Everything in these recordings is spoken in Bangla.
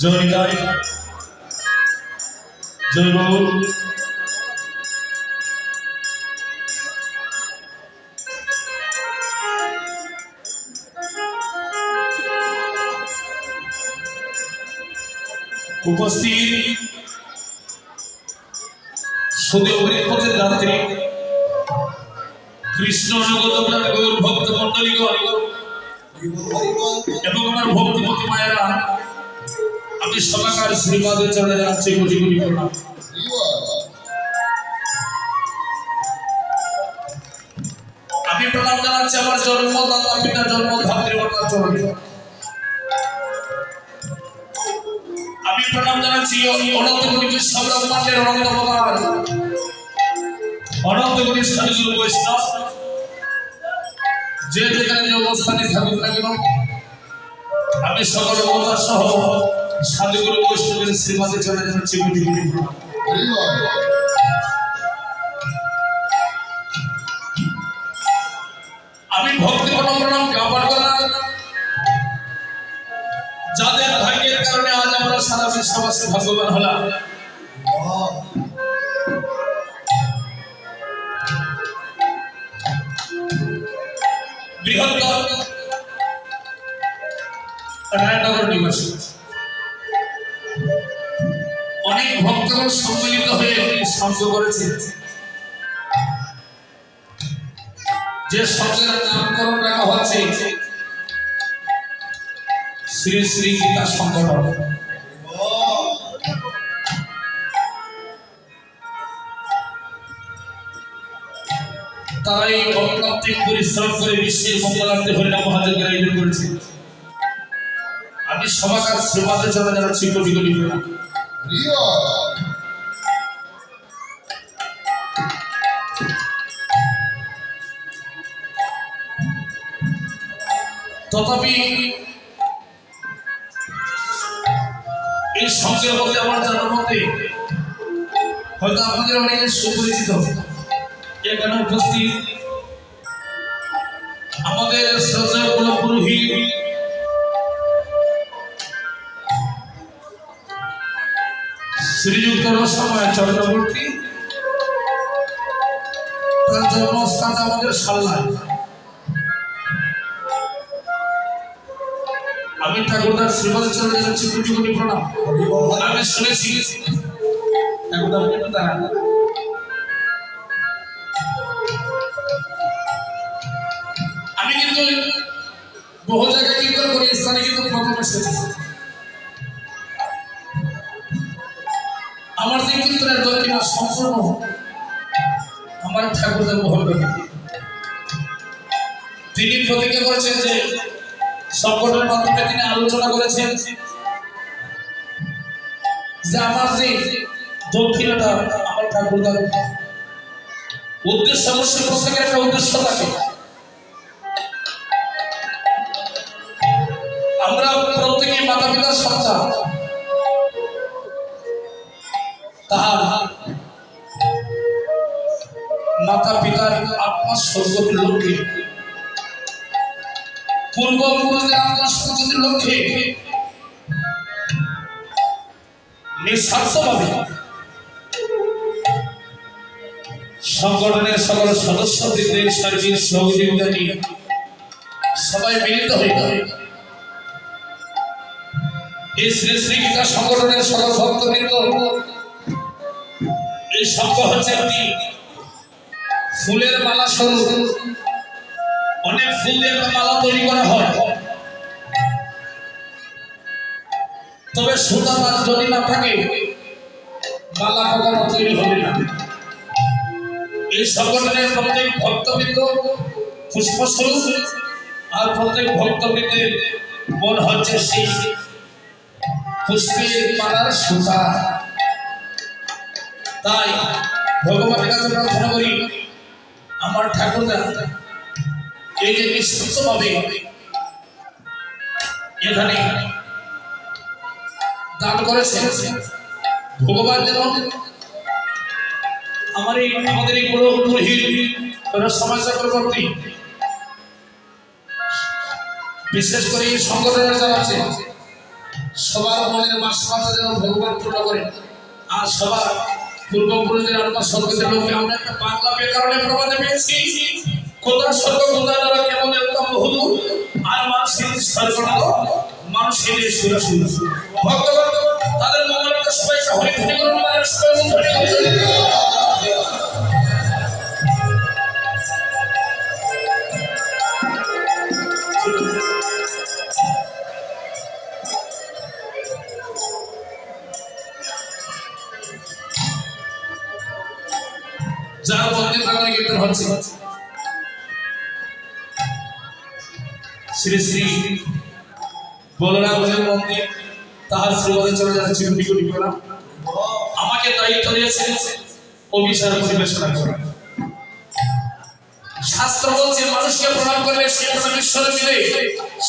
জয় জয় জয় বাবু। উপস্থিত সুদেবপথের যাত্রী কৃষ্ণ জগৎ গৌর ভক্ত মন্ডলীগণ এবং আমার ভক্তিমতী মায়েরা, আমি সবাকার শ্রীপাদের চরণে যাচ্ছি কোটি কোটি প্রণাম। আমি প্রণাম জানাচ্ছি আমার জন্মদাতা পিতা জন্মধাত্রী মাতার চরণে। আমি প্রণাম জানাচ্ছি অনন্ত কোটি বিশ্ব ব্রহ্মাণ্ডের অনন্ত অবতার অনন্ত কোটি সাধুগুরু বৈষ্ণব, যে যেখানে যে অবস্থানে থাকুক না কেন, আমি সকল অবতার সহ সাধুগুরু বৈষ্ণবের শ্রীপাদে চলে যাচ্ছি কোটি কোটি প্রণাম। আমি ভক্তিপূর্ণ প্রণাম জ্ঞাপন করলাম যাদের ভাগ্যের কারণে আজ আমরা সারা বিশ্ববাসী ভাগ্যবান হলাম। বৃহত্তর রায়নগর নিবাসী অনেক ভক্তগণ সম্মিলিত হয়ে সঙ্গ করেছে, যে সঙ্গের নামকরণ রাখা হচ্ছে শ্রী শ্রী গীতা সংগঠন। তারাই অপ্রান্তিক পরিশ্রম করে বিশ্বের মঙ্গলার্থে হরিনাম মহাযজ্ঞের আয়োজন করেছে। আমি সবাকার শ্রীপাদে চলে যাচ্ছি কোটি কোটি প্রণাম। তথাপি এই সঙ্গের মধ্যে আমার জানার মধ্যে হয়তো আপনাদের অনেকে সুপরিচিত এখানে উপস্থিত আমাদের শ্রদ্ধেয় পুরোহিত শ্রীযুক্ত রসময় চক্রবর্তী, তার জন্মস্থান আমাদের সাল্লায়। আমি ঠাকুরদার শ্রীপাদে চলে যাচ্ছি কোটি কোটি প্রণাম। আমি শুনেছি ঠাকুরদার কিন্তু তারা আমি কিন্তু বহু জায়গায় কীর্তন করি, স্থানে কিন্তু প্রথম এসেছি। আমার যে কীর্তনের দক্ষিণা সম্পূর্ণ আমার ঠাকুরদার বহন করে। তিনি প্রতিজ্ঞা করেছেন যে সংগঠনের মাধ্যমে তিনি আলোচনা করেছেন যে আমার যে দক্ষিণাটা আমার ঠাকুরদার উদ্দেশ্য, অবশ্যই প্রত্যেকের একটা উদ্দেশ্য থাকে। আমরা প্রত্যেকেই মাতা পিতার সন্তান, তাহার মাতা পিতার আত্মা স্বর্গতির লক্ষ্যে, পূর্বপুরুষদের আত্মা স্বর্গতির লক্ষ্যে নিঃস্বার্থভাবে সংগঠনের সকল সদস্যবৃন্দের সার্বিক সহযোগিতা নিয়ে সবাই মিলিত হয়ে এই শ্রী শ্রী গীতা সংগঠনের সকল ভক্তবৃন্দ, এই সংঘ হচ্ছে একটি ফুলের মালা স্বরূপ। অনেক ফুল দিয়ে একটা মালা তৈরি করা হয়, তবে সুতা যদি না থাকে মালা কখনো তৈরি হবে না। এই সংগঠনের প্রত্যেক ভক্তবৃন্দ পুষ্পস্বরূপ, আর প্রত্যেক ভক্তবৃন্দের মন হচ্ছে সেই পুষ্পের মালার সুতা। তাই ভগবানের কাছে প্রার্থনা করি আমার ঠাকুরদা এই যে নিঃস্বার্থভাবে এখানে দান করেছেন, ভগবান যেন আমাদের এই পুরোহিত সমাজ চক্রবর্তী, বিশেষ করে এই সংগঠনের যারা আছে সবার মনের বাসনা যেন ভগবান পূর্ণ করেন। আর সবার পূর্বপুরুষদের আত্মা স্বর্গের লোকে আমরা একটা বাংলা ব্যাকরণে প্রবাদে পেয়েছি, কোথায় স্বর্গ কোথায় নরক কেমন একদম বহুদূর, আর মানুষের স্বর্গ মানুষের সুরাসুর। ভক্তগণ তাদের মঙ্গলকে সবাইকে হরিধ্বনি করুন, মায়ের সবাই হরিধ্বনি করুন। যার মন্দির ভাঙনে কীর্তন হচ্ছে শ্রী শ্রী বলরামের মন্দির, তাহার শ্রীবাদে চলে যাচ্ছে কোটি কোটি প্রণাম। আমাকে দায়িত্ব দিয়েছে অভিসার পরিবেশনা করা। শাস্ত্র বলছে মানুষকে প্রণাম করলে সে প্রণাম ঈশ্বরে মিলে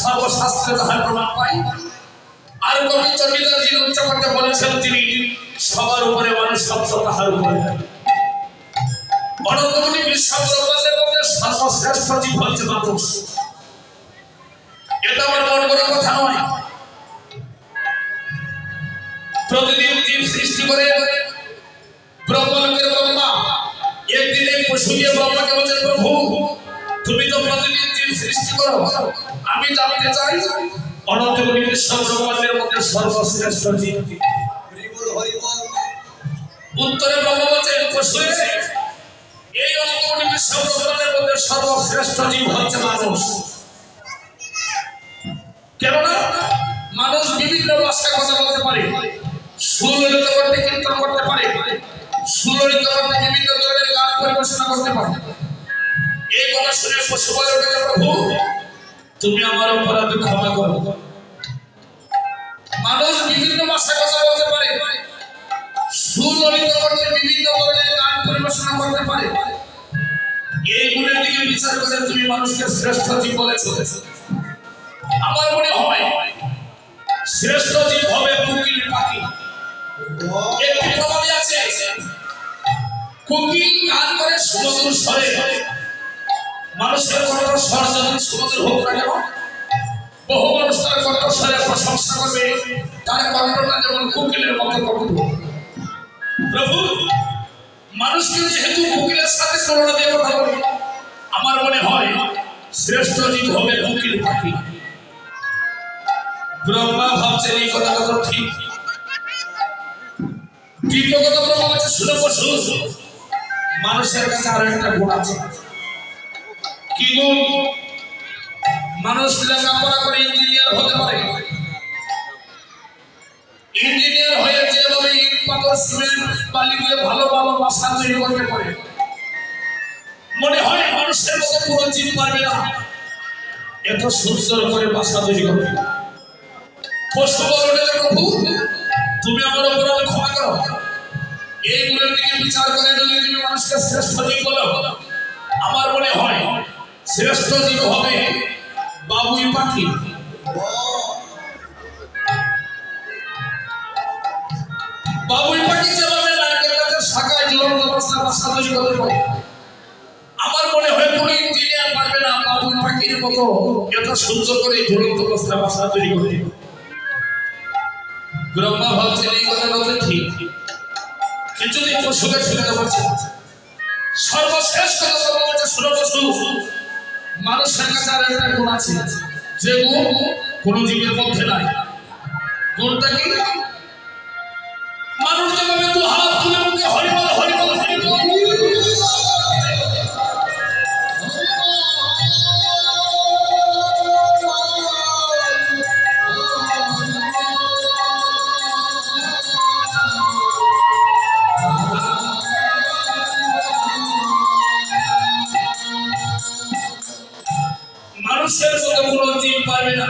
সর্বশাস্ত্রে তাহার প্রমাণ পায়। আর কবি চন্ডিদাস যিনি উচ্চ করতে বলেছেন, তিনি সবার উপরে মানুষ সত্য তাহার উপরে। অনন্তমণি বিশ্বাসের মধ্যে সর্বশ্রেষ্ঠ জীব হচ্ছে মানুষ। এটা আমার মন করার কথা নয়। প্রতিদিন জীব সৃষ্টি করে ব্রহ্মলোকের ব্রহ্মা একদিনে পশু দিয়ে ব্রহ্মাকে বলছেন, প্রভু তুমি তো প্রতিদিন জীব সৃষ্টি করো, আমি জানতে চাই অনন্তমণি বিশ্ব ব্রহ্মাণ্ডের মধ্যে সর্বশ্রেষ্ঠ জীব। উত্তরে ব্রহ্মা বলছেন, পশু এই অনন্তমণি বিশ্ব ব্রহ্মাণ্ডের মধ্যে সর্বশ্রেষ্ঠ জীব হচ্ছে মানুষ। কেননা মানুষ বিভিন্ন ভাষায় কথা বলতে পারে, সুললিত করতে কীর্তন করতে পারে, সুললিত করতে বিভিন্ন ধরনের গান পরিবেশনা করতে পারে। এই কথা শুনে পশু বলে উঠেছে, প্রভু তুমি আমার অপরাধ ক্ষমা করো। মানুষ বিভিন্ন ভাষায় কথা বলতে পারে, সুললিত করতে বিভিন্ন ধরনের গান পরিবেশনা করতে পারে। এই গুণের দিকে বিচার করে তুমি মানুষকে শ্রেষ্ঠ জীব বলেছ। আমার মনে হয় শ্রেষ্ঠ জীব হবে কোকিল পাখি। একটি প্রবাদ আছে, কোকিল গান করে সুমধুর স্বরে। মানুষের কণ্ঠস্বর যখন সুমধুর হোক না কেন, বহু মানুষ তার কণ্ঠস্বরের প্রশংসা করবে, তার কণ্ঠটা যেমন কোকিলের মতো কণ্ঠ। প্রভু মানুষকে যেহেতু কোকিলের সাথে তুলনা দিয়ে কথা বলি, আমার মনে হয় শ্রেষ্ঠ জীব হবে কোকিল পাখি। ব্রহ্মা ভাবছেন এই কথাটা তো ঠিক। দ্বিতীয় কথা ব্রহ্মা বলছে, শুনে পশু মানুষের কাছে আরো একটা গুণ আছে। কি গুণ? মানুষ লেখাপড়া করে ইঞ্জিনিয়ার হতে পারে। ইঞ্জিনিয়ার হয়ে যেভাবে ইট পাথর সিমেন্ট বালি দিয়ে ভালো ভালো বাসা তৈরি করতে পারে, মনে হয় মানুষের মতো কোনো জীব পারবে না এত সুন্দর করে বাসা তৈরি করবে। পশু বলে, প্রভু তুমি আমার অপরাধ ক্ষমা করো। এই গুণের দিকে বিচার করে যদি তুমি মানুষকে শ্রেষ্ঠ জীব বলো, আমার মনে হয় শ্রেষ্ঠ জীব হবে বাবুই পাখি। বাবুই পাখি যেভাবে নারকেল গাছের শাখায় ঝুলন্ত অবস্থায় বাসা তৈরি করতে পারে, আমার মনে হয় কোনো ইঞ্জিনিয়ার পারবে না বাবুই পাখির মতো এত সুন্দর করে ঝুলন্ত অবস্থায় বাসা তৈরি করতে। ব্রহ্মা ভাবছেন এই কথাটা তো ঠিক, কিছুদিন পশুকে শেখাতে পারছে। সর্বশেষ কথা ব্রহ্মা বলছে, শুনো পশু মানুষের কাছে আর একটা গুণ আছে, যে গুণ কোন জীবের মধ্যে নাই। গুণটা কি? মানুষ যেভাবে দু হাত তুলে মুখে হরিবল হরিবল হরিবল, মানুষের মতো কোন জীব পারবে না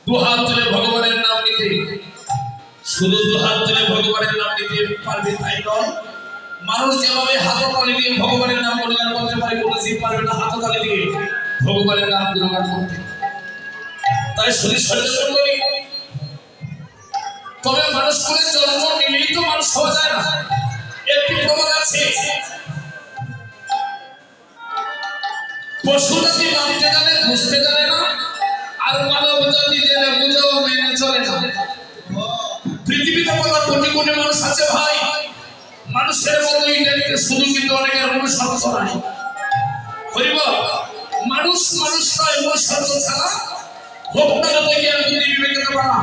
দু হাত তুলে ভগবানের নাম নিতে। শুধু দু হাত তুলে ভগবানের নাম নিতে পারবে তাই নয়, মানুষ যেভাবে হাততালি দিয়ে ভগবানের নাম গুণগান করতে পারে, কোনো জীব পারবে না হাততালি দিয়ে ভগবানের নাম গুণগান করতে। তাই শরীর সচেতন করি। তবে মানুষ করে জন্ম নিলেই তো মানুষ হওয়া যায় না। একটি প্রমাণ আছে, পশু জাতি মানতে জানে বুঝতে জানে না, আর মানব জাতি জেনে বুঝেও মেনে চলে না। পৃথিবীতে কত কোটি কোটি মানুষ আছে ভাই, মানুষের মতো ইন্টারনেটে শুধু কিন্তু অনেকের অনুসরণ করায়। হরিব মানুষ মানুষ নয়, অনুসরণ ছাড়া ভোক্তাগত জ্ঞান বুদ্ধি বিবেকের পারা।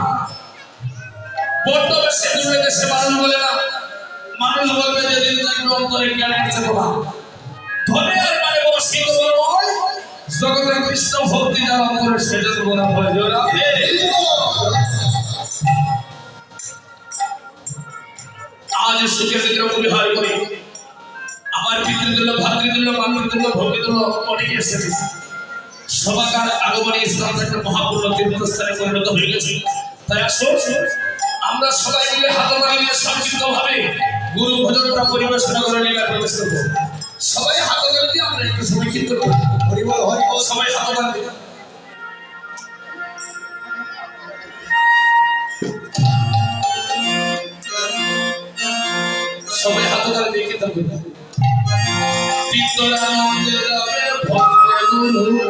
বড্ড বেশি দূরে দেশে মানুষ বলে না, মানুষ বলবে যে দিন থাকবে অন্তরে জ্ঞান আছে বাবা। ধনে আর মানে বড় সিংহ বড় নয়, জগতের কৃষ্ণ ভক্তি যারা অন্তরে সেটা তো বলা হয় জোরা। আজ সুখের ভিতরে পরিহার করি, আমার পিতৃতুল্য ভাতৃতুল্য মাতৃতুল্য ভক্তিতুল্য অনেকে এসেছে। সবাকার আগমনে ইসলাম একটা মহাপূর্ণ তীর্থস্থানে পরিণত হয়ে গেছে। তাই আসুন আমরা সবাই মিলে হাততালি দিয়ে সংক্ষিপ্ত ভাবে গুরু ভজনটা পরিবেশনা করে নিয়ে প্রবেশ করব। সবাই হাততালি দিয়ে আমরা একটু সময় কীর্তন করব। হরিবল হরিবল, সবাই হাততালি দিয়ে সবাই হাততালি দিয়ে কীর্তন করব। চিত্তরানন্দের রবে ভক্ত গুরু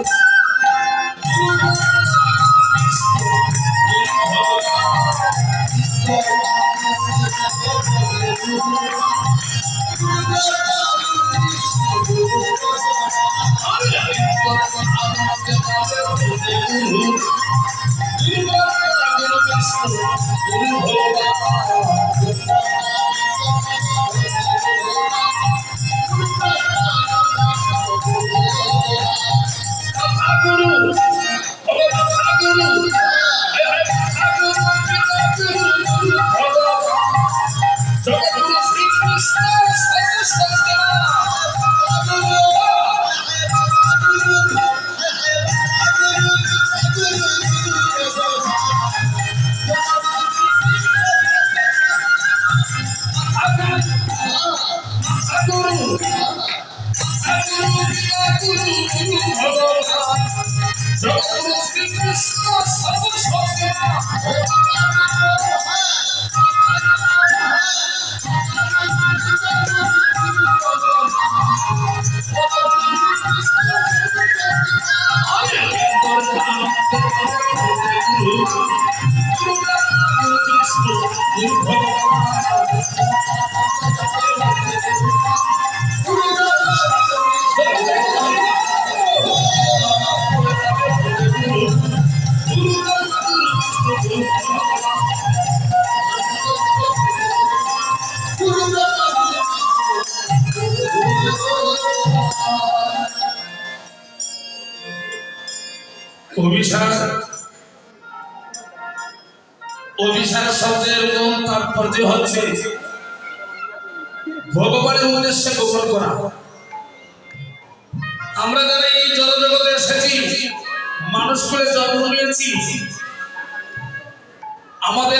অভিশাপ শব্দের মূল তাৎপর্য হচ্ছে ভগবানের উদ্দেশ্যে গোপন করা। আমরা যারা এই জগতে এসেছি, মানুষ করে জন্ম নিয়েছি, আমাদের